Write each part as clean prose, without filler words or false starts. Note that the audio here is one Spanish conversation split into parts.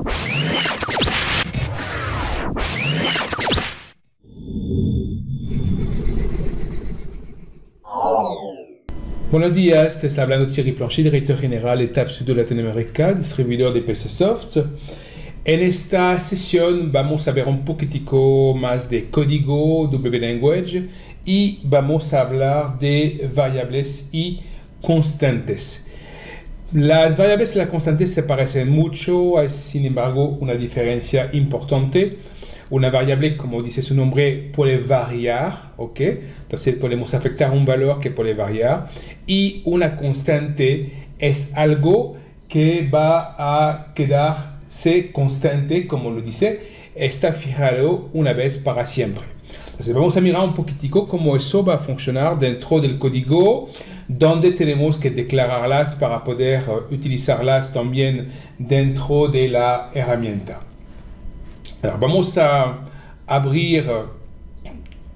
Buenos días, te está hablando Thierry Planchet, director general de TAP Studio Latinoamérica, distribuidor de PC Soft. En esta sesión vamos a ver un poquitico más de código WLanguage y vamos a hablar de variables y constantes. Las variables y las constantes se parecen mucho, hay sin embargo una diferencia importante. Una variable, como dice su nombre, puede variar, ¿ok? Entonces podemos afectar un valor que puede variar. Y una constante es algo que va a quedarse constante, como lo dice, está fijado una vez para siempre. Entonces vamos a mirar un poquitico cómo eso va a funcionar dentro del código, donde tenemos que declararlas para poder utilizarlas también dentro de la herramienta. Alors, vamos a abrir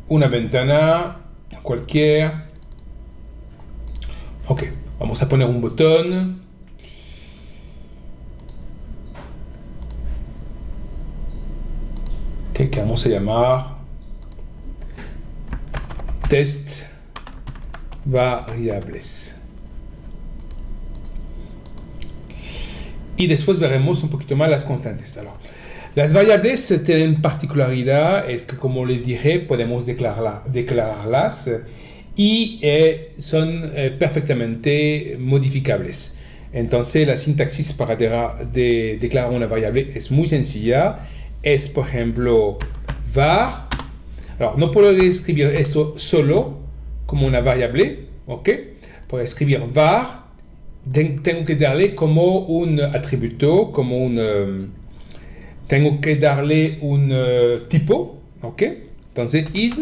una ventana cualquiera. Ok, vamos a poner un botón. Okay, que vamos a llamar test variables. Y después veremos un poquito más las constantes. Alors, las variables tienen particularidad, es que como les dije, podemos declararlas y son perfectamente modificables. Entonces la sintaxis para declarar una variable es muy sencilla. Es por ejemplo var. Alors no puedo escribir esto solo como una variable, ¿ok? Para escribir var, tengo que darle como un atributo, como un... tengo que darle un tipo, ¿ok? Entonces, is,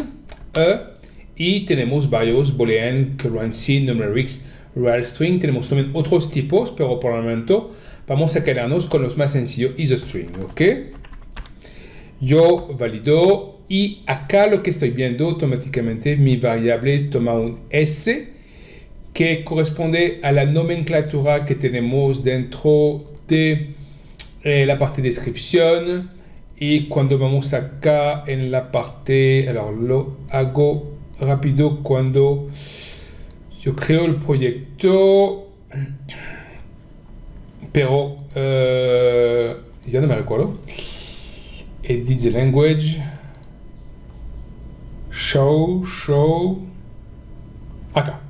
y tenemos varios, boolean, currency, numerics, real string. Tenemos también otros tipos, pero por el momento vamos a quedarnos con los más sencillos, is a string, ¿ok? Yo valido y acá lo que estoy viendo automáticamente, mi variable toma un S que corresponde a la nomenclatura que tenemos dentro de la parte de descripción. Y cuando vamos acá en la parte, alors lo hago rápido cuando yo creo el proyecto, pero ya no me recuerdo. Edit the language, show, acá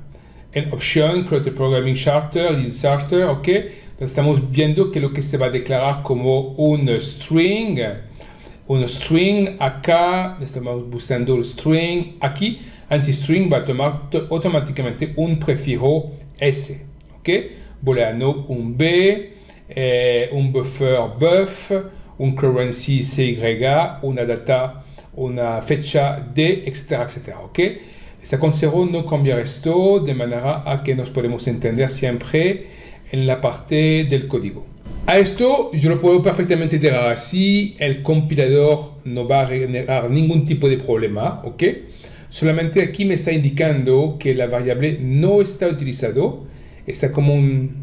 en option, create a programming charter, edit charter, ok. Entonces estamos viendo que lo que se va a declarar como un string acá, estamos buscando el string aquí, así string va a tomar automáticamente un prefijo S, ok, booleano un B, un buffer buff, un currency CY, una data, una fecha D, etcétera, etcétera, ok. Les aconsejo no cambiar esto de manera a que nos podemos entender siempre en la parte del código. A esto yo lo puedo perfectamente dejar así, el compilador no va a generar ningún tipo de problema, ¿ok? Solamente aquí me está indicando que la variable no está utilizado, está como una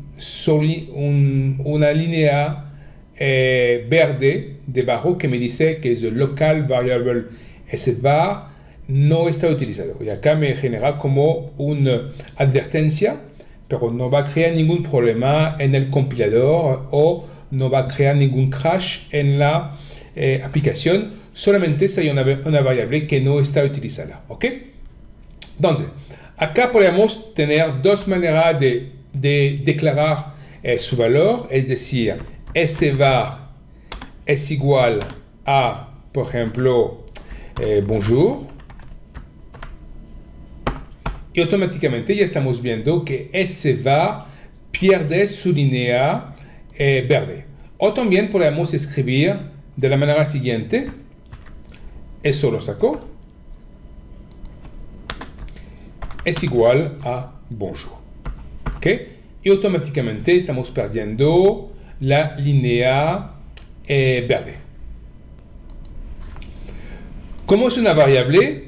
línea verde debajo que me dice que es el local variable svar no está utilizado. Y acá me genera como una advertencia, pero no va a crear ningún problema en el compilador o no va a crear ningún crash en la aplicación, solamente si hay una variable que no está utilizada, ¿ok? Entonces, acá podemos tener dos maneras de declarar su valor, es decir, svar es igual a, por ejemplo, bonjour. Y automáticamente ya estamos viendo que svar pierde su línea verde. O también podemos escribir de la manera siguiente. Eso lo saco. Es igual a bonjour. ¿Ok? Y automáticamente estamos perdiendo la línea verde. Como es una variable,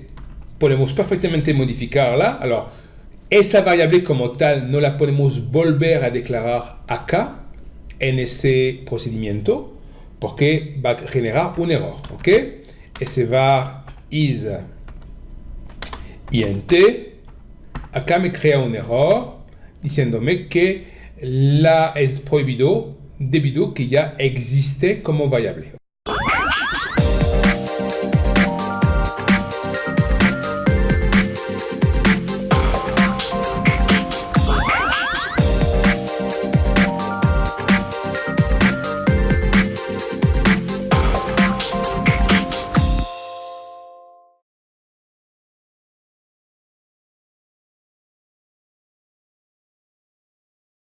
podemos perfectamente modificarla. Alors, esa variable como tal no la podemos volver a declarar acá en ese procedimiento, porque va a generar un error, ¿ok? Ese var is int, acá me crea un error diciéndome que es prohibido debido que ya existe como variable.